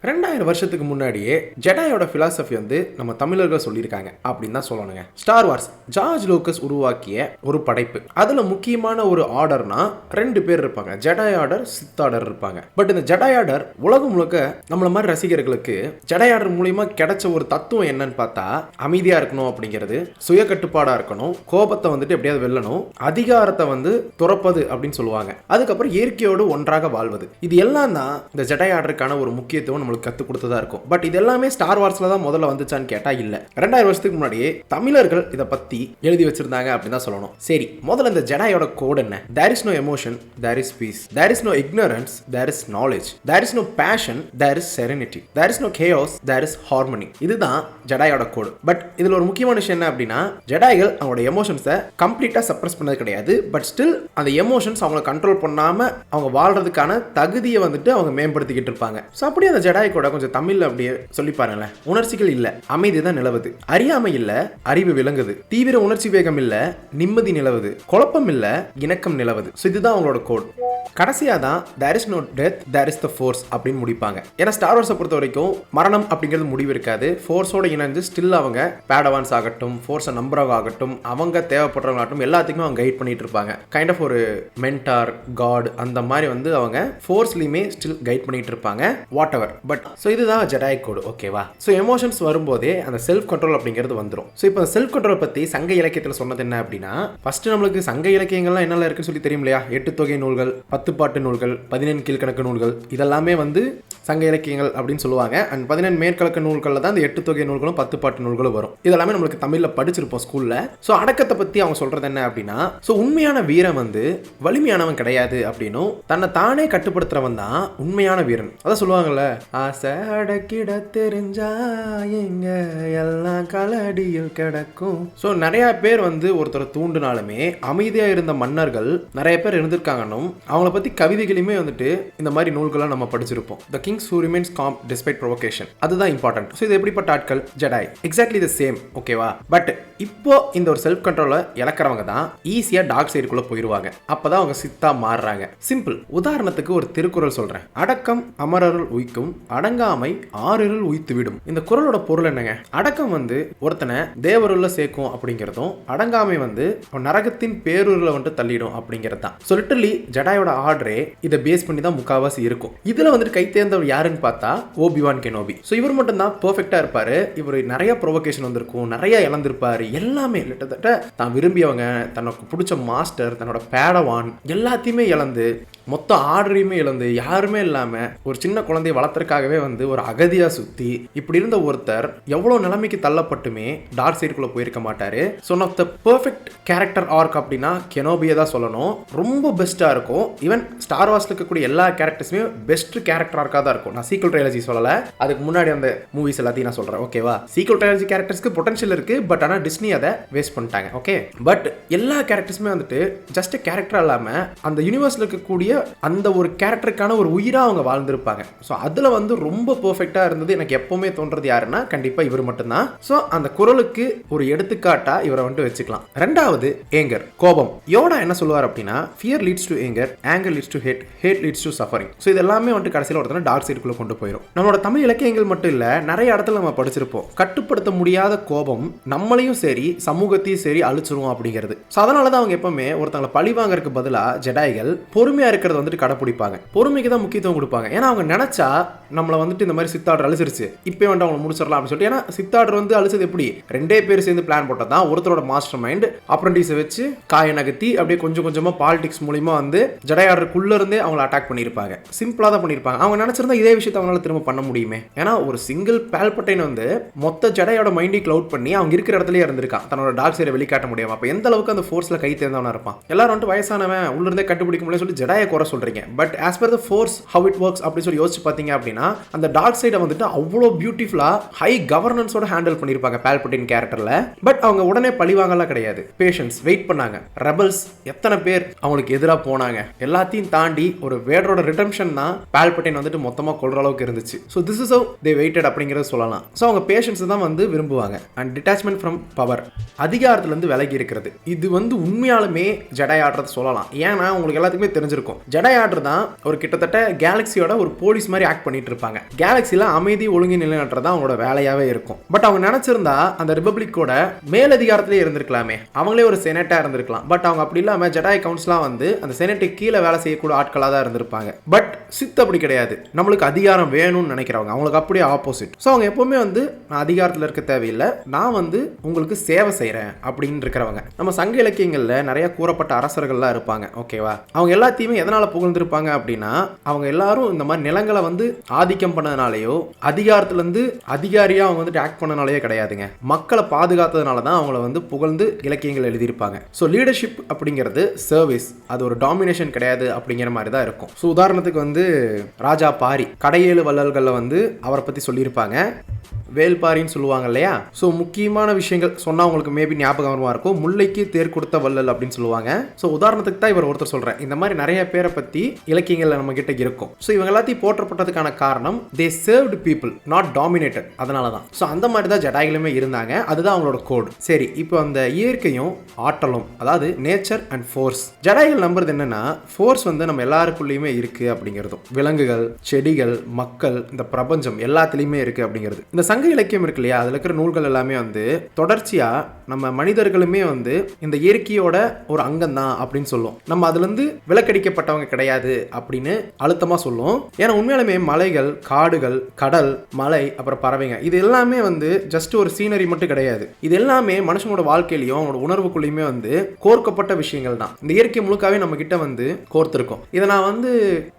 2000 வருஷத்துக்கு முன்னாடியே ஜெடாயோட பிலாசபி வந்து நம்ம தமிழர்கள் சொல்லியிருக்காங்க அப்படின்னு தான் சொல்லணுங்க. ஸ்டார் வார்ஸ் ஜார்ஜ் லூக்கஸ் உருவாக்கிய ஒரு படைப்பு. அதுல முக்கியமான ஒரு ஆர்டர்னா 2 பேர் இருப்பாங்க, ஜெடாய் ஆர்டர், சித் ஆர்டர் இருப்பாங்க. பட் இந்த ஜெடாய் ஆர்டர் உலகம் முழுக்க நம்மள மாதிரி ரசிகர்களுக்கு ஜெடாய் ஆர்டர் மூலியமா கிடைச்ச ஒரு தத்துவம் என்னன்னு பார்த்தா, அமைதியா இருக்கணும் அப்படிங்கிறது, சுய கட்டுப்பாடா இருக்கணும், கோபத்தை வந்துட்டு எப்படியாவது வெல்லணும், அதிகாரத்தை வந்து துறப்பது அப்படின்னு சொல்லுவாங்க, அதுக்கப்புறம் இயற்கையோடு ஒன்றாக வாழ்வது. இது எல்லாம் தான் இந்த ஜெடாய் ஆர்டருக்கான ஒரு முக்கியத்துவம் நம்மளுக்கு கற்றுக் கொடுத்ததா இருக்கும். பட் இது எல்லாமே ஸ்டார் வார்ஸ்ல தான் முதல்ல வந்துச்சான்னு கேட்டா இல்ல. 2000 வருஷத்துக்கு முன்னாடியே தமிழர்கள் இதை பத்தி எழுதி வச்சிருந்தாங்க அப்படின்னு தான் சொல்லணும். சரி, முதல்ல இந்த ஜெடாயோட கோட் என்ன? There is no emotion, there is peace. There is no ignorance, there is knowledge. There is no passion, there is serenity. There is no chaos, there is harmony. இதுதான் ஜெடாயோட கோட். பட் இதுல ஒரு முக்கியமான விஷயம் என்ன அப்படின்னா, ஜெடாய்கள் அவங்களோட எமோஷன்ஸை கம்ப்ளீட்டா சப்ரஸ் பண்ணது கிடையாது. பட் ஸ்டில் அந்த எமோஷன்ஸ் அவங்களை கண்ட்ரோல் பண்ணாம அவங்க வாழ்றதுக்கான தகுதியை வந்துட்டு அவங்க மேம்படுத்திக்கிட்டு இருப்பாங்க. ஸோ அப்படியே அந்த ஜெடாய் கூட கொஞ்சம் தமிழ்ல அப்படியே சொல்லி பாருங்களேன். உணர்ச்சிகள் இல்ல, அமைதி தான் நிலவுது. அறியாமை இல்ல, அறிவு விளங்குது. தீவிர உணர்ச்சி வேகம் இல்ல, நிம்மதி நிலவுது. குழப்பம் இல்ல, இணக்கம் நிலவுது. ஸோ இதுதான் அவங்களோட கோட். கடைசியா தான் there is no death, there is the force அப்படின்னு முடிப்பாங்க. ஏன்னா ஸ்டார் வார்ஸை பொறுத்த வரைக்கும் மரணம் அப்படிங்கிறது முடிவு இருக்காது. ஃபோர்ஸோட இணைஞ்சு ஸ்டில் அவங்க பேடவான்ஸ் ஆகட்டும், ஃபோர்ஸை நம்புறவங்க ஆகட்டும், அவங்க தேவைப்படுறவங்க ஆகட்டும், எல்லாத்துக்குமே அவங்க கைட் பண்ணிட்டு இருப்பாங்க. கைண்ட் ஆஃப் ஒரு மென்டார், காட் அந்த மாதிரி வந்து அவங்க ஃபோர்ஸ்லயுமே ஸ்டில் கைட் பண்ணிட்டு இருப்பாங்க. What ever. பட் ஸோ இதுதான் ஜெடாய் கோடு. ஓகேவா? ஸோ எமோஷன்ஸ் வரும்போதே அந்த செல்ஃப் கண்ட்ரோல் அப்படிங்கிறது வந்துடும். ஸோ இப்போ செல்ஃப் கண்ட்ரோல் பத்தி சங்க இலக்கியத்தில் சொன்னது என்ன அப்படின்னா, ஃபர்ஸ்ட் நம்மளுக்கு சங்க இலக்கியங்கள்லாம் என்னெல்லாம் இருக்குன்னு சொல்லி தெரியும் இல்லையா? 8 தொகை நூல்கள், 10 பாட்டு நூல்கள், 14 கீழ்கணக்கு நூல்கள், இதெல்லாமே வந்து சங்க இலக்கியங்கள் அப்படின்னு சொல்லுவாங்க. அண்ட் 14 மேற்கணக்கு நூல்களில் தான் இந்த 8 தொகை நூல்களும் 10 பாட்டு நூல்களும் வரும். இதெல்லாமே நம்மளுக்கு தமிழில் படிச்சிருப்போம் ஸ்கூல்ல. ஸோ அடக்கத்தை பத்தி அவங்க சொல்றது என்ன அப்படின்னா, ஸோ உண்மையான வீரன் வந்து வலிமையானவன் கிடையாது அப்படின்னும், தன்னை தானே கட்டுப்படுத்துறவன் தான் உண்மையான வீரன். அதான் சொல்லுவாங்கல்ல, ஆசை அடக்கிட தெரிஞ்சா எங்க எல்லாம் கலடியில் கிடக்கும். ஸோ நிறைய பேர் வந்து ஒருத்தர் தூண்டினாலுமே அமைதியா இருந்த மன்னர்கள் நிறைய பேர் இருந்திருக்காங்கன்னும், அவங்கள பத்தி கவிதைகளையுமே வந்துட்டு இந்த மாதிரி நூல்களை நம்ம படிச்சிருப்போம். The kings who remains calm despite provocation. அதுதான் இம்பார்ட்டன்ட். ஸோ இது எப்படிப்பட்ட ஆட்கள்? ஜெடாய். Exactly the same. ஓகேவா? பட் இப்போ இந்த ஒரு செல்ஃப் கண்ட்ரோலை இழக்கிறவங்க தான் ஈஸியா டார்க் சைடுக்குள்ள போயிருவாங்க. அப்பதான் அவங்க சித்தா மாறுறாங்க. சிம்பிள். உதாரணத்துக்கு ஒரு திருக்குறள் சொல்றேன். அடக்கம் அமரருள் உய்க்கும், அடங்காமை ஆறிருள் உய்த்து விடும். இந்த குறளோட பொருள் என்னங்க? அடக்கம் வந்து ஒருத்தனை தேவருள்ள சேர்க்கும் அப்படிங்கிறதும், அடங்காமை வந்து நரகத்தின் பேரூர்ல வந்துட்டு தள்ளிடும் அப்படிங்கிறது தான். ஸோ லிட்டரலி ஜெடாயோட ஆர்டரே இதை பேஸ் பண்ணி தான் முக்காவாசி இருக்கும். இதுல வந்துட்டு கை தேர்ந்தவர் யாருன்னு பார்த்தா ஓபிவான் கெனோபி. ஸோ இவர் மட்டும் தான் பெர்ஃபெக்டா இருப்பாரு. இவர் நிறைய ப்ரொவோகேஷன் வந்திருக்கும், நிறைய இழந்திருப்பாரு. எல்லாமே கிட்டத்தட்ட தான் விரும்பியவங்க, தனக்கு பிடிச்ச மாஸ்டர், தன்னோட பேடவான் எல்லாத்தையுமே இழந்து, மொத்த ஆர்டரையுமே இழந்து, யாருமே இல்லாம ஒரு சின்ன குழந்தைய வளர்த்தறதுக்காகவே வந்து ஒரு அகதியா சுத்தி இப்படி இருந்த ஒருத்தர் எவ்வளவு நிலைமைக்கு தள்ளப்பட்டுமே டார்க் சைடுக்குள்ள போயிருக்க மாட்டாரு. So one of the perfect character arc அப்படின்னா கெனோபியை தான் சொல்லணும். ரொம்ப பெஸ்டா இருக்கும். ஈவன் ஸ்டார் வார்ஸ்ல இருக்கக்கூடிய எல்லா கேரக்டர்ஸுமே பெஸ்ட் கேரக்டர் ஆர்க்காக தான் இருக்கும். நான் சீக்வல் ட்ரைலஜி சொல்லல, அதுக்கு முன்னாடி அந்த மூவிஸ் எல்லாத்தையும் நான் சொல்றேன். ஓகேவா? சீக்வல் ட்ரைலஜி கேரக்டர்ஸ்க்கு பொட்டன்ஷியல் இருக்கு, பட் ஆனால் டிஸ்னி அதை வேஸ்ட் பண்ணிட்டாங்க. ஓகே, பட் எல்லா கேரக்டர்ஸுமே வந்துட்டு ஜஸ்ட் கேரக்டர் இல்லாம அந்த யூனிவர்ஸ்ல இருக்கக்கூடிய அந்த ஒரு கேரக்டருக்கான ஒரு உயிரா அவங்க வாழ்ந்திருப்பாங்க. ஸோ அதுல வந்து ரொம்ப பெர்ஃபெக்டா இருந்தது எனக்கு எப்பவுமே தோன்றது யாருன்னா கண்டிப்பா இவர் மட்டும்தான். ஸோ அந்த குரலுக்கு ஒரு எடுத்துக்காட்டா இவரை வந்துட்டு வச்சுக்கலாம். ரெண்டாவது ஏங்கர், கோபம். யோடா என்ன சொல்லுவார் அப்படின்னா, fear leads to anger, anger leads to hate, hate leads to suffering. So இது எல்லாமே வந்துட்டு கடைசியில் ஒருத்தன டார்க் சைடுக்குள்ள கொண்டு போயிடும். நம்மளோட தமிழ் இலக்கியங்கள் மட்டும் இல்ல, நிறைய இடத்துல நம்ம படிச்சிருப்போம். கட்டுப்படுத்த முடியாத கோபம் நம்மளையும் சரி சமூகத்தையும் சரி அழிச்சிரும் அப்படிங்கிறது. ஸோ அதனால தான் அவங்க எப்பவுமே ஒருத்தங்களை பழி வாங்கறதுக்கு பதிலாக ஜெடாய்கள் பொறுமையா இருக்கிறது வந்துட்டு கடைப்பிடிப்பாங்க. பொறுமைக்கு தான் முக்கியத்துவம் கொடுப்பாங்க. ஏன்னா அவங்க நினைச்சா நம்மளை வந்துட்டு இந்த மாதிரி சித்தார்டர் அழிச்சிருச்சு, இப்போ வந்து அவங்க முடிச்சிடலாம் அப்படின்னு சொல்லிட்டு. ஏன்னா சித்தார்டர் வந்து அழிச்சது எப்படி? 2 பேர் சேர்ந்து பிளான் போட்டது தான். ஒருத்தரோட மாஸ்டர் மைண்ட் அப்ரண்டிஸை வச்சு காய நகர்த்தி அப்படியே கொஞ்சம் கொஞ்சமா பாலிடிக்ஸ் மூலியமா வந்து ஜெடாய் ஆர்டருக்குள்ள இருந்தே அவங்களை அட்டாக் பண்ணியிருப்பாங்க. சிம்பிளா தான் பண்ணியிருப்பாங்க. அவங்க நினைச்சிருந்தா இதே விஷயத்தை அவங்களால திரும்ப பண்ண முடியுமே. ஏன்னா ஒரு சிங்கிள் பால்பட்டைன் வந்து மொத்த ஜெடாயோட மைண்டை கிளவுட் பண்ணி அவங்க இருக்கிற இடத்துலயே இருந்திருக்கான், தன்னோட டார்க் சைடை வெளிக்காட்ட முடியாம. அப்ப எந்த அளவுக்கு அந்த ஃபோர்ஸ்ல கை தேர்ந்தவனா இருப்பான்? எல்லாரும் வந்துட்டு வயசானவன் உள்ள இருந்தே கண்டுபிடிக்க முடியும் சொல்லி ஜெடாயை குறை சொல்றீங்க. But as per the force how it works அப்படி சொல்லி யோசிச்சு பார்த்தீங்க அப்படின்னா, அந்த டார்க் சைடை வந்துட்டு அவ்வளோ பியூட்டிஃபுல்லா ஹை கவர்னன்ஸோட ஹேண்டில் பண்ணியிருப்பாங்க பால்பட்டின் கேரக்டர்ல. பட் அவங்க உடனே பழிவாங்கலாம் கிடையாது. பேஷன்ஸ், வெயிட் பண்ணாங்க. ரெபல்ஸ் எத்தனை பேர் அவங்களுக்கு எதிராக போனாங்க, எல்லாத்தையும் தாண்டி ஒரு வேடரோட ரிடம்ஷன் தான் பால்பட்டின் வந்துட்டு மொத்தமா கொள்ற அளவுக்கு இருந்துச்சு. So this is how they waited அப்படிங்கிறத சொல்லலாம். ஸோ அவங்க பேஷன்ஸ் தான் வந்து விரும்புவாங்க. அண்ட் டிட்டாச்மெண்ட் ஃப்ரம் பவர், அதிகாரத்துல இருந்து விலகி இருக்கிறது. இது வந்து உண்மையாலுமே ஜெடாய் ஆடுறது சொல்லலாம். ஏன்னா உங்களுக்கு எல்லாத்துக்குமே தெரிஞ்சிருக்கும், ஜெடாய் ஆர்டர் தான் ஒரு கிட்டத்தட்ட கேலக்சியோட ஒரு போலீஸ் மாதிரி ஆக்ட் பண்ணிட்டு இருப்பாங்க. கேலக்சில அமைதி ஒழுங்கு நிலைநாட்டுறது அவங்களோட வேலையாவே இருக்கும். பட் அவங்க நினைச்சிருந்தா அந்த ரிபப்ளிக்கோட மேலதிகாரத்திலே இருந்திருக்கலாமே, அவங்களே ஒரு செனட்டா இருந்திருக்கலாம். பட் அவங்க அப்படி இல்லாம ஜெடாய் கவுன்சிலா வந்து அந்த செனட்டுக்கு கீழே வேலை செய்யக்கூடிய ஆட்களா தான் இருந்திருப்பாங்க. பட் சித் அப்படி கிடையாது, நம்மளுக்கு அதிகாரம் வேணும்னு நினைக்கிறவங்க, அவங்களுக்கு அப்படியே ஆப்போசிட். ஸோ அவங்க எப்பவுமே வந்து நான் அதிகாரத்தில் இருக்க தேவையில்லை, நான் வந்து உங்களுக்கு சேவை செய்கிறேன் அப்படின்னு இருக்கிறவங்க. நம்ம சங்க இலக்கியங்களில் நிறைய கூறப்பட்ட அரசர்கள்லாம் இருப்பாங்க, ஓகேவா? அவங்க எல்லாத்தையுமே எதனால் புகழ்ந்துருப்பாங்க அப்படின்னா, அவங்க எல்லாரும் இந்த மாதிரி நிலங்களை வந்து ஆதிக்கம் பண்ணதுனாலேயோ அதிகாரத்துலேருந்து அதிகாரியாக அவங்க வந்துட்டு ஆக்ட் பண்ணனாலேயோ கிடையாதுங்க. மக்களை பாதுகாத்ததுனால தான் அவங்கள வந்து புகழ்ந்து இலக்கியங்கள் எழுதியிருப்பாங்க. ஸோ லீடர்ஷிப் அப்படிங்கிறது சர்வீஸ், அது ஒரு டாமினேஷன் கிடையாது அப்படிங்கிற மாதிரி தான் இருக்கும். ஸோ உதாரணத்துக்கு வந்து ராஜா பாரி கடையேழு வள்ளல்களில் வந்து அவரை பற்றி சொல்லியிருப்பாங்க, வேல்பாரின்னு சொல்லுவாங்க இல்லையா? ஸோ முக்கியமான விஷயங்கள் சொன்னால் உங்களுக்கு மேபி ஞாபகமாக இருக்கும். முல்லைக்கு தேர் கொடுத்த வள்ளல் அப்படின்னு சொல்லுவாங்க. ஸோ உதாரணத்துக்கு தான் இவர் ஒருத்தர் சொல்கிறேன். இந்த மாதிரி நிறைய பேரை பற்றி இலக்கியங்களில் நம்ம கிட்ட இருக்கும். ஸோ இவங்க எல்லாத்தையும் போற்றப்பட்டதுக்கான காரணம் தே சர்வ்டு பீப்புள், நாட் டாமினேட்டட். அதனால தான். ஸோ அந்த மாதிரி தான் ஜடாய்களுமே இருந்தாங்க. அதுதான் அவங்களோட கோடு. சரி, இப்போ அந்த இயற்கையும் ஆற்றலும், அதாவது நேச்சர் அண்ட் ஃபோர்ஸ், ஜடாய்கள் நம்புறது என்னன்னா ஃபோர்ஸ் வந்து நம்ம எல்லாருக்குள்ளேயுமே இருக்குது அப்படிங்கிறதும், விலங்குகள், செடிகள், மக்கள், இந்த பிரபஞ்சம் எல்லாத்துலேயுமே இருக்குது அப்படிங்கிறது. இந்த சங்க இலக்கியம் இருக்கு இல்லையா, அதில் இருக்கிற நூல்கள் எல்லாமே வந்து தொடர்ச்சியா நம்ம மனிதர்களுமே வந்து இந்த இயற்கையோட ஒரு அங்கம் தான் அப்படின்னு சொல்லும். நம்ம அதுல இருந்து விலக்கடிக்கப்பட்டவங்க கிடையாது அப்படின்னு அழுத்தமா சொல்லும். ஏன்னா உண்மையாலுமே மலைகள், காடுகள், கடல், மலை, அப்புறம் பறவைங்க, இது எல்லாமே வந்து ஜஸ்ட் ஒரு சீனரி மட்டும் கிடையாது. இது எல்லாமே மனுஷனோட வாழ்க்கையிலையும் அவனோட உணர்வுக்குள்ளேயுமே வந்து கோர்க்கப்பட்ட விஷயங்கள் தான். இந்த இயற்கை முழுக்காவே நம்ம கிட்ட வந்து கோர்த்திருக்கும். இதை நான் வந்து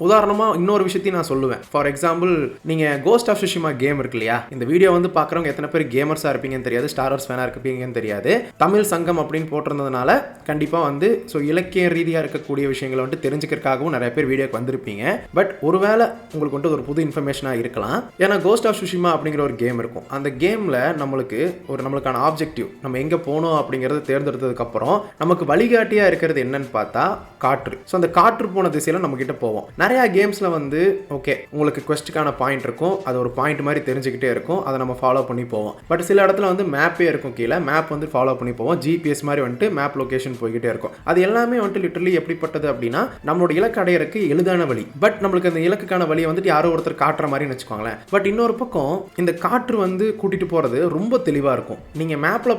உதாரணமா இன்னொரு விஷயத்தையும் நான் சொல்லுவேன். ஃபார் எக்ஸாம்பிள், நீங்க கோஸ்ட் ஆஃப் சுஷிமா கேம் இருக்கு இல்லையா, இந்த வீடியோ வந்து பார்க்குறவங்க எத்தனை பேர் கேமர்ஸாக இருப்பீங்கன்னு தெரியாது, ஸ்டார் வார்ஸ் ஃபேனாக இருப்பீங்கன்னு தெரியாது. தமிழ் சங்கம் அப்படின்னு போட்டிருந்ததுனால கண்டிப்பாக வந்து ஸோ இலக்கிய ரீதியாக இருக்கக்கூடிய விஷயங்களை வந்து தெரிஞ்சுக்கிறதுக்காகவும் நிறைய பேர் வீடியோக்கு வந்திருப்பீங்க. பட் ஒருவேளை உங்களுக்கு வந்து ஒரு புது இன்ஃபர்மேஷனாக இருக்கலாம். ஏன்னா கோஸ்ட் ஆஃப் சுஷிமா அப்படிங்கிற ஒரு கேம் இருக்கும். அந்த கேமில் நம்மளுக்கான ஆப்ஜெக்டிவ், நம்ம எங்கே போகணும் அப்படிங்கிறத தேர்ந்தெடுத்ததுக்கப்புறம் நமக்கு வழிகாட்டியாக இருக்கிறது என்னன்னு பார்த்தா காற்று. ஸோ அந்த காற்று போன திசையில் நம்ம கிட்ட போவோம். நிறையா கேம்ஸில் வந்து ஓகே உங்களுக்கு குவெஸ்ட்டுக்கான பாயிண்ட் இருக்கும், அது ஒரு பாயிண்ட் மாதிரி தெரிஞ்சுக்கிட்டே இருக்கும், அதை நம்ம ஃபாலோ பண்ணி போவோம். பட் சில இடத்துல வந்து மேப்பே இருக்கும், கீழே மேப் வந்து ஃபாலோ பண்ணி போவோம், ஜிபிஎஸ் மாதிரி வந்துட்டு மேப் லொகேஷன் போய்கிட்டே இருக்கும். அது எல்லாமே வந்துட்டு லிட்டரலி எப்படிப்பட்டது அப்படின்னா நம்மளோட இலக்கு அடையறதுக்கு எளிதான வழி. பட் நம்மளுக்கு அந்த இலக்குக்கான வழியை வந்துட்டு யாரோ ஒருத்தர் காட்டுற மாதிரி வச்சுக்கோங்களேன். பட் இன்னொரு பக்கம் இந்த காற்று வந்து கூட்டிட்டு போறது ரொம்ப தெளிவா இருக்கும். நீங்க மேப்ல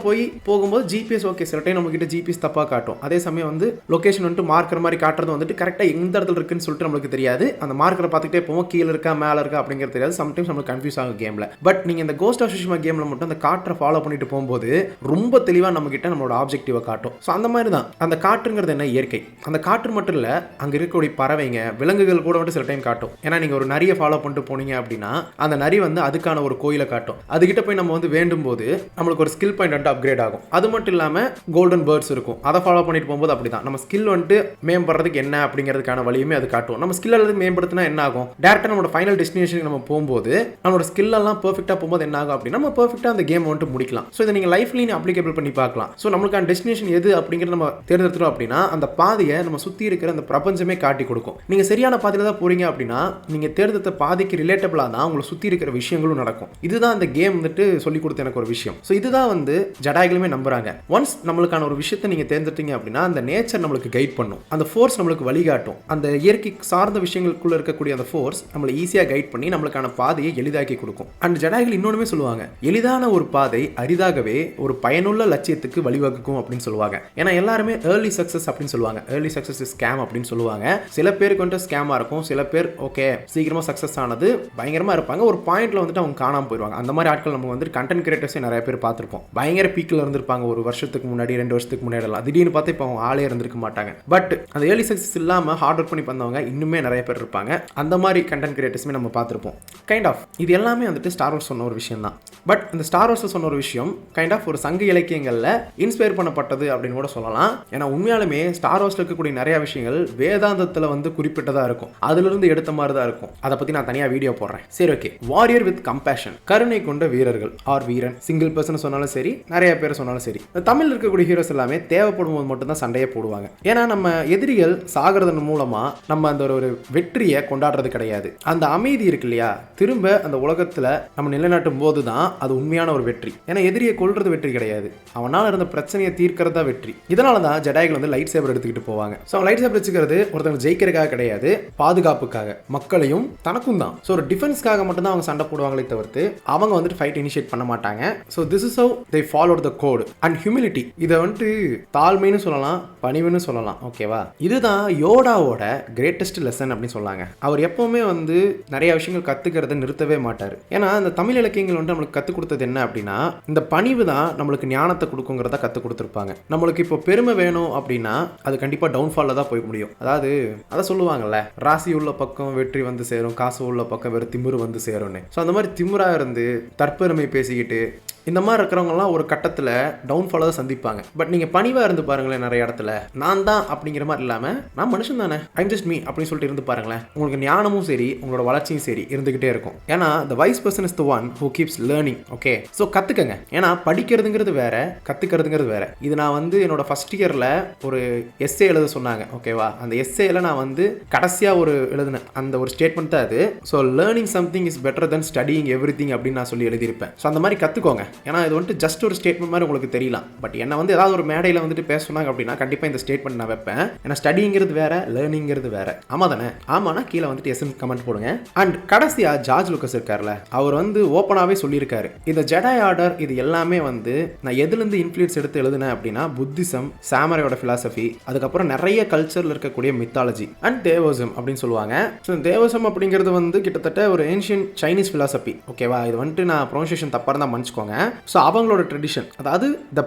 போகும்போது ஜிபிஎஸ் ஓகே சில டைம் நம்ம கிட்ட ஜிபிஎஸ் தப்பா காட்டும். அதே சமயம் வந்து லொகேஷன் வந்துட்டு மார்க்கர் மாதிரி காட்டுறது வந்துட்டு கரெக்டா எந்த இடத்துல இருக்குன்னு சொல்லிட்டு நம்மளுக்கு தெரியாது. அந்த மார்க்கரை பார்த்துக்கிட்டே போவோம், கீழே இருக்கா மேல இருக்கா அப்படிங்கிறது தெரியாது. சம்டைம்ஸ் நம்மளுக்கு கன்ஃபியூஸ் ஆகும் கேம்ல. பட் நீங்க இந்த கோஸ்ட் ஆஃப் சுஷிமா கேம்ல மட்டும் அந்த காற்றை ஃபாலோ பண்ணிட்டு போகும்போது ரொம்ப தெளிவாக நம்ம கிட்ட நம்மளோட ஆப்ஜெக்டிவை காட்டும். ஸோ அந்த மாதிரி தான் அந்த காற்றுங்கிறது என்ன, இயற்கை. அந்த காற்று மட்டும் இல்லை, அங்கே இருக்கக்கூடிய பறவைங்க, விலங்குகள் கூட வந்துட்டு சில டைம் காட்டும். ஏன்னா நீங்கள் ஒரு நரியை ஃபாலோ பண்ணிட்டு போனீங்க அப்படின்னா அந்த நரி வந்து அதுக்கான ஒரு கோயிலை காட்டும். அதுகிட்ட போய் நம்ம வந்து வேண்டும் போது நம்மளுக்கு ஒரு ஸ்கில் பாயிண்ட் வந்துட்டு அப்கிரேட் ஆகும். அது மட்டும் இல்லாமல் கோல்டன் பேர்ட்ஸ் இருக்கும், அதை ஃபாலோ பண்ணிட்டு போகும்போது அப்படி தான் நம்ம ஸ்கில் வந்துட்டு மேம்படுறதுக்கு என்ன அப்படிங்கிறதுக்கான வழியுமே அது காட்டும். நம்ம ஸ்கில் அல்லது மேம்படுத்தினா என்ன ஆகும், டேரக்டாக நம்மளோட ஃபைனல் டெஸ்டினேஷனுக்கு நம்ம போகும்போது நம்மளோட ஸ்கில் எல்லாம் பெர்ஃபெக்டாக போகும்போது என்ன ஆகும் அப்படின்னா நம்ம பெர்ஃபெக்டாக அந்த கேம் வந்துட்டு முடிக்கலாம். ஸோ இதை நீங்கள் லைஃப்லையும் அப்ளிகேபிள் பண்ணி பார்க்கலாம். ஸோ நம்மளுக்கான டெஸ்டினேஷன் எது அப்படிங்கிறத நம்ம தேர்ந்தெடுத்துட்டோம் அப்படின்னா அந்த பாதையை நம்ம சுற்றி இருக்கிற அந்த பிரபஞ்சமே காட்டி கொடுக்கும். நீங்கள் சரியான பாதையில் தான் போறீங்க அப்படின்னா நீங்கள் தேர்ந்தெடுத்த பாதைக்கு ரிலேட்டபிளாக தான் உங்களை சுற்றி இருக்கிற விஷயங்களும் நடக்கும். இதுதான் அந்த கேம் வந்துட்டு சொல்லிக் கொடுத்த எனக்கு ஒரு விஷயம். ஸோ இதுதான் வந்து ஜடாய்களுமே நம்புறாங்க. ஒன்ஸ் நம்மளுக்கான ஒரு விஷயத்தை நீங்கள் தேர்ந்தெடுத்தீங்க அப்படின்னா அந்த நேச்சர் நம்மளுக்கு கைட் பண்ணும், அந்த ஃபோர்ஸ் நம்மளுக்கு வழிகாட்டும். அந்த இயற்கை சார்ந்த விஷயங்களுக்குள்ள இருக்கக்கூடிய அந்த ஃபோர்ஸ் நம்மளை ஈஸியாக கைட் பண்ணி நம்மளுக்கான பாதையை எளிதாக்கி கொடுக்கும். அண்ட் ஜடாய்கள் இன்னொன்றுமே சொல்லுவாங்க, எளிதான ஒரு பாதை அரிதாகவே ஒரு பயனுள்ள லட்சியத்துக்கு வழிவகுக்கும் அப்படின்னு சொல்லுவாங்க. ஏன்னா எல்லாருமே ஏர்லி சக்சஸ் அப்படின்னு சொல்லுவாங்க, ஏர்லி சக்சஸ் இஸ் ஸ்கேம் அப்படின்னு சொல்லுவாங்க. சில பேருக்கு வந்துட்டு ஸ்கேமா இருக்கும், சில பேர் ஓகே சீக்கிரமா சக்சஸ் ஆனது பயங்கரமா இருப்பாங்க, ஒரு பாயிண்ட்ல வந்துட்டு அவங்க காணாம போயிடுவாங்க. அந்த மாதிரி ஆட்கள் நம்ம வந்து கண்டென்ட் கிரியேட்டர்ஸே நிறைய பேர் பார்த்திருப்போம். பயங்கர பீக்ல இருந்திருப்பாங்க ஒரு வருஷத்துக்கு முன்னாடி, 2 வருஷத்துக்கு முன்னாடி எல்லாம். திடீர்னு பார்த்து இப்போ அவங்க ஆளே இருந்திருக்க மாட்டாங்க. பட் அந்த ஏர்லி சக்சஸ் இல்லாம ஹார்ட் ஒர்க் பண்ணி பண்ணவங்க இன்னுமே நிறைய பேர் இருப்பாங்க. அந்த மாதிரி கண்டென்ட் கிரியேட்டர்ஸுமே நம்ம பார்த்திருப்போம். கைண்ட் ஆஃப் இது எல்லாமே வந்துட்டு ஸ்டார் வார்ஸ் சொன்ன ஒரு விஷயம் தான். பட் இந்த ஸ்டார் வார்ஸ் சொன்ன ஒரு விஷயம் கைண்ட் ஆஃப் ஒரு சங்க இலக்கியங்கள்ல இன்ஸ்பயர் பண்ணப்பட்டது அப்படின்னு கூட சொல்லலாம். ஏன்னா உண்மையாலுமே ஸ்டார் வார்ஸ்ல இருக்கக்கூடிய நிறைய விஷயங்கள் வேதாந்தத்துல வந்து குறிப்பிட்டதா இருக்கும், அதுல இருந்து எடுத்த மாதிரி தான் இருக்கும். அதை பத்தி நான் தனியா வீடியோ போடுறேன். சரி ஓகே. வாரியர் வித் கம்பேஷன், கருணை கொண்ட வீரர்கள் ஆர் வீரன், சிங்கிள் பர்சன் சொன்னாலும் சரி, நிறைய பேர் சொன்னாலும் சரி, தமிழ் இருக்கக்கூடிய ஹீரோஸ் எல்லாமே தேவைப்படும் போது மட்டும் தான் சண்டையை போடுவாங்க. ஏன்னா நம்ம எதிரிகள் சாகிறதன் மூலமா நம்ம அந்த ஒரு வெற்றியை கொண்டாடுறது கிடையாது. அந்த அமைதி இருக்கு இல்லையா, திரும்ப அந்த உலகத்துல நம்ம நிலைநாட்டும் போது தான் அது உண்மையான ஒரு வெற்றி. ஏன்னா எதிரியை கொல்றது வெற்றி கிடையாது, அவனால் இருந்த பிரச்சனையை தீர்க்கிறதா வெற்றி. இதனால தான் ஜெடாய்கள் வந்து லைட் சேபர் எடுத்துக்கிட்டு போவாங்க. ஸோ லைட் சேபர் வச்சுக்கிறது ஒருத்தவங்க ஜெயிக்கிறதுக்காக கிடையாது, பாதுகாப்புக்காக, மக்களையும் தனக்கும் தான். ஸோ ஒரு டிஃபென்ஸ்க்காக மட்டும்தான் அவங்க சண்டை போடுவாங்களே தவிர்த்து அவங்க வந்துட்டு ஃபைட் இனிஷியேட் பண்ண மாட்டாங்க. So this is how they followed the code. And humility, இதை வந்துட்டு தாழ்மைன்னு சொல்லலாம், பணிவுன்னு சொல்லலாம். ஓகேவா, இதுதான் யோடாவோட கிரேட்டஸ்ட் லெசன் அப்படின்னு சொல்லாங்க. அவர் எப்பவுமே வந்து நிறைய விஷயங்கள் கத்துக்கிறத நிறுத்தவே மாட்டார். ஏன்னா இந்த தமிழ் இலக்கியங்கள் வந்து நம்மளுக்கு கற்றுக் கொடுத்தது என்ன அப்படின்னா, இந்த பணிவு தான் நம்மளுக்கு ஞானத்தை கொடுக்குங்கிறத கற்றுக் கொடுத்துருப்பாங்க. நம்மளுக்கு இப்போ பெருமை வேணும் அப்படின்னா அது கண்டிப்பாக டவுன்ஃபாலில் தான் போய் முடியும். அதாவது அதை சொல்லுவாங்கல்ல, ராசி உள்ள பக்கம் வெற்றி வந்து சேரும், காசு உள்ள பக்கம் வேறு திமிரு வந்து சேரும்னு. ஸோ அந்த மாதிரி திமிரா இருந்து தற்பெருமை பேசிக்கிட்டு இந்த மாதிரி இருக்கிறவங்கலாம் ஒரு கட்டத்தில் டவுன்ஃபாலாக தான் சந்திப்பாங்க. பட் நீங்கள் பணிவாக இருந்து பாருங்களேன், நிறைய இடத்துல நான் தான் அப்படிங்கிற மாதிரி இல்லாமல் நான் மனுஷன் தானே, ஐம் ஜஸ்ட் மீ அப்படின்னு சொல்லிட்டு இருந்து பாருங்களேன், உங்களுக்கு ஞானமும் சரி உங்களோட வளர்ச்சியும் சரி இருந்துகிட்டே இருக்கும். ஏன்னா the wise person is the one who keeps learning. Okay, so கற்றுக்கங்க. ஏன்னா படிக்கிறதுங்கிறது வேற, கற்றுக்கிறதுங்கிறது வேற. இது நான் வந்து என்னோட ஃபர்ஸ்ட் இயரில் ஒரு எஸ்ஏ எழுத சொன்னாங்க. ஓகேவா, அந்த எஸ்ஏல நான் வந்து கடைசியாக ஒரு எழுதினேன் அந்த ஒரு ஸ்டேட்மெண்ட் தான் அது. So learning something is better then studying every thing அப்படின்னு நான் சொல்லி எழுதியிருப்பேன். ஸோ அந்த மாதிரி கற்றுக்கோங்க. ஏன்னா இது வந்துட்டு ஜஸ்ட் ஒரு ஸ்டேட்மெண்ட் மாதிரி உங்களுக்கு தெரியலாம். பட் என்ன வந்து ஏதாவது ஒரு மேடையில் வந்துட்டு பேசுனாங்க அப்படின்னா கண்டிப்பாக இந்த ஸ்டேட்மெண்ட் நான் வைப்பேன். ஏன்னா ஸ்டடிங்கிறது வேற, லேர்னிங்கிறது வேற. ஆமா தானே? ஆமானா கீழே வந்துட்டு எஸ்எம் கமெண்ட் போடுங்க. அண்ட் கடைசியா ஜார்ஜ் லூக்கஸ் இருக்கார்ல, அவர் வந்து ஓப்பனாகவே சொல்லியிருக்காரு, இந்த ஜெடாய் ஆர்டர் இது எல்லாமே வந்து நான் எதுலேருந்து இன்ஃப்ளூயன்ஸ் எடுத்து எழுதுனேன் அப்படின்னா புத்திசம், சாமரையோட ஃபிலாசபி, அதுக்கப்புறம் நிறைய கல்ச்சரில் இருக்கக்கூடிய மித்தாலஜி அண்ட் தேவோசம் அப்படின்னு சொல்லுவாங்க. ஸோ தேவோசம் அப்படிங்கிறது வந்து கிட்டத்தட்ட ஒரு ஏன்ஷியன் சைனீஸ் ஃபிலாசபி. ஓகேவா, இது வந்துட்டு நான் ப்ரொனன்சியேஷன் தப்பாக இருந்தால் மன்னிச்சுக்கோங்க. ஸோ அவங்களோட ட்ரெடிஷன், அதாவது இந்த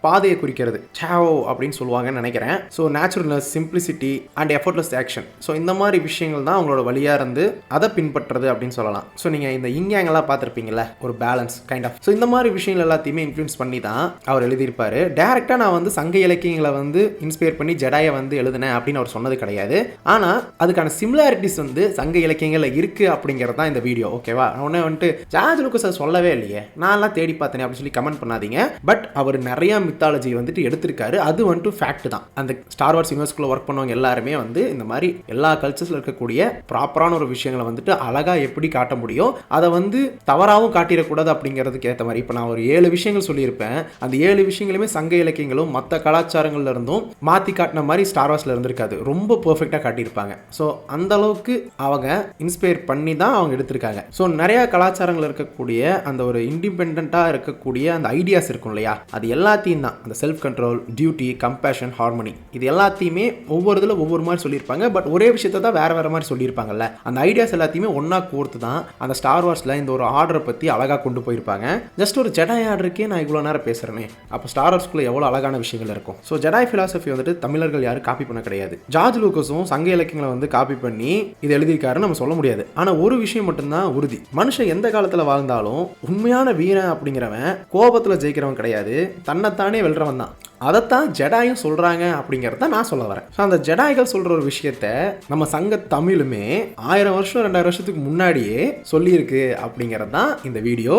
பாதையை குறிக்கிறது சாவோ அப்படின்னு சொல்லுவாங்கன்னு நினைக்கிறேன். So naturalness, simplicity and effortless action. So இந்த மாதிரி விஷயங்கள் தான் அவங்களோட வழியாக இருந்து அதை பின்பற்றுறது அப்படின்னு சொல்லலாம். ஸோ நீங்கள் இந்த இங்யாங்கெல்லாம் பார்த்துருப்பீங்கல்ல, ஒரு பேலன்ஸ் கைண்ட் ஆஃப். ஸோ இந்த மாதிரி விஷயங்கள் எல்லாத்தையுமே இன்ஃப்ளூயன்ஸ் பண்ணி தான் அவர் எழுதியிருப்பாரு. டேரெக்டாக நான் வந்து சங்க இலக்கியங்களை வந்து இன்ஸ்பயர் பண்ணி ஜெடாயை வந்து எழுதினேன் அப்படின்னு அவர் சொன்னது கிடையாது. ஆனால் அதுக்கான சிமிலாரிட்டிஸ் வந்து சங்க இலக்கியங்களில் இருக்குது அப்படிங்கிறது தான் இந்த வீடியோ. ஓகேவா, உடனே வந்துட்டு ஜார்ஜ் லூக்கஸ் அதை சொல்லவே இல்லையே, நான்லாம் தேடி பார்த்தேன் அப்படின்னு சொல்லி கமெண்ட் பண்ணாதீங்க. பட் அவர் நிறைய மித்தாலஜி வந்துட்டு எடுத்திருக்காரு, அது வந்துட்டு ஃபேக்ட் தான். அந்த ஸ்டார் வார்ஸ் யூனிவர்ஸ்குள்ள ஒர்க் பண்ணவங்க எல்லாருமே வந்து இந்த மாதிரி எல்லா கல்ச்சர்ஸ்ல இருக்கக்கூடிய ப்ராப்பரான ஒரு விஷயங்களை வந்துட்டு அழகா எப்படி காட்ட முடியும், அதை வந்து தவறாகவும் காட்டிடக்கூடாது அப்படிங்கிறதுக்கு ஏற்ற மாதிரி. இப்போ நான் ஒரு 7 விஷயங்கள் சொல்லியிருப்பேன், அந்த 7 விஷயங்களுமே சங்க இலக்கியங்களும் மற்ற கலாச்சாரங்கள்ல இருந்தும் மாற்றி காட்டின மாதிரி ஸ்டார் வார்ஸ்ல இருந்திருக்காது, ரொம்ப பெர்ஃபெக்டாக காட்டியிருப்பாங்க. ஸோ அந்த அளவுக்கு அவங்க இன்ஸ்பயர் பண்ணி தான் அவங்க எடுத்திருக்காங்க. ஸோ நிறைய கலாச்சாரங்கள் இருக்கக்கூடிய அந்த ஒரு இண்டிபெண்டா இருக்கக்கூடிய அந்த ஐடியாஸ் இருக்கும் இல்லையா, அது எல்லாத்தையும் தான் அந்த self control, duty, compassion, harmony, இது எல்லாத்தையுமே ஒவ்வொரு இதில் ஒவ்வொரு மாதிரி சொல்லியிருப்பாங்க. பட் ஒரே விஷயத்தை தான் வேற வேற மாதிரி சொல்லியிருப்பாங்கல்ல, அந்த ஐடியாஸ் எல்லாத்தையுமே ஒன்னா கோர்த்து தான் அந்த ஸ்டார் வார்ஸ்ல இந்த ஒரு ஆர்டரை பற்றி அழகாக கொண்டு போயிருப்பாங்க. ஜஸ்ட் ஒரு ஜெடாய் ஆர்டருக்கே நான் இவ்வளோ நேரம் பேசுறேனே, அப்போ ஸ்டார் வார்ஸ்குள்ள எவ்வளோ அழகான விஷயங்கள் இருக்கும். ஸோ ஜெடாய் ஃபிலாசபி வந்துட்டு தமிழர்கள் யாரும் காப்பி பண்ண கிடையாது. ஜார்ஜ் லூக்கஸும் சங்க இலக்கியங்களை வந்து காப்பி பண்ணி இது எழுதியிருக்காருன்னு நம்ம சொல்ல முடியாது. ஆனால் ஒரு விஷயம் மட்டும்தான் உறுதி, மனுஷன் எந்த காலத்தில் வாழ்ந்தாலும் உண்மையான வீரன் அப்படிங்கிறவன் கோபத்தில் ஜெயிக்கிறவன் கிடையாது, தன்னைத்தானே வெல்றவன் தான். அதைத்தான் ஜெடாயும் சொல்றாங்க அப்படிங்கிறத நான் சொல்ல வரேன். ஸோ அந்த ஜெடாய்கள் சொல்ற ஒரு விஷயத்த நம்ம சங்க தமிழுமே 1000 வருஷம் 2000 வருஷத்துக்கு முன்னாடியே சொல்லியிருக்கு அப்படிங்கிறது தான் இந்த வீடியோ.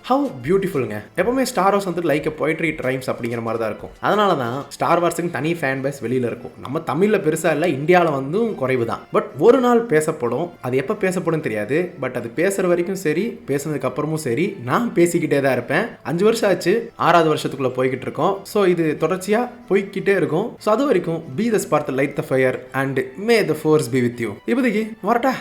ஹவு பியூட்டிஃபுல்லுங்க. எப்பவுமே ஸ்டார் வார்ஸ் வந்து லைக் போய்ட்ரி ரைம்ஸ் அப்படிங்கிற மாதிரி தான் இருக்கும். அதனால தான் ஸ்டார் வார்ஸுக்கு தனி ஃபேன் பேஸ் வெளியில் இருக்கும். நம்ம தமிழில் பெருசாக இல்லை, இந்தியாவில் வந்து குறைவு தான். பட் ஒரு நாள் பேசப்படும், அது எப்போ பேசப்படும் தெரியாது. பட் அது பேசுகிற வரைக்கும் சரி, பேசுனதுக்கு அப்புறமும் சரி, நான் பேசிக்கிட்டே தான் இருப்பேன். 5 வருஷம் ஆச்சு, 6வது வருஷத்துக்குள்ளே போய்கிட்டு இருக்கோம். ஸோ இது தொடர்ச்சியாக போய்கிட்டே இருக்கும். ஸோ அது வரைக்கும் be the spark, light the fire and may the force be with you. இப்போதைக்கு வரட்டா.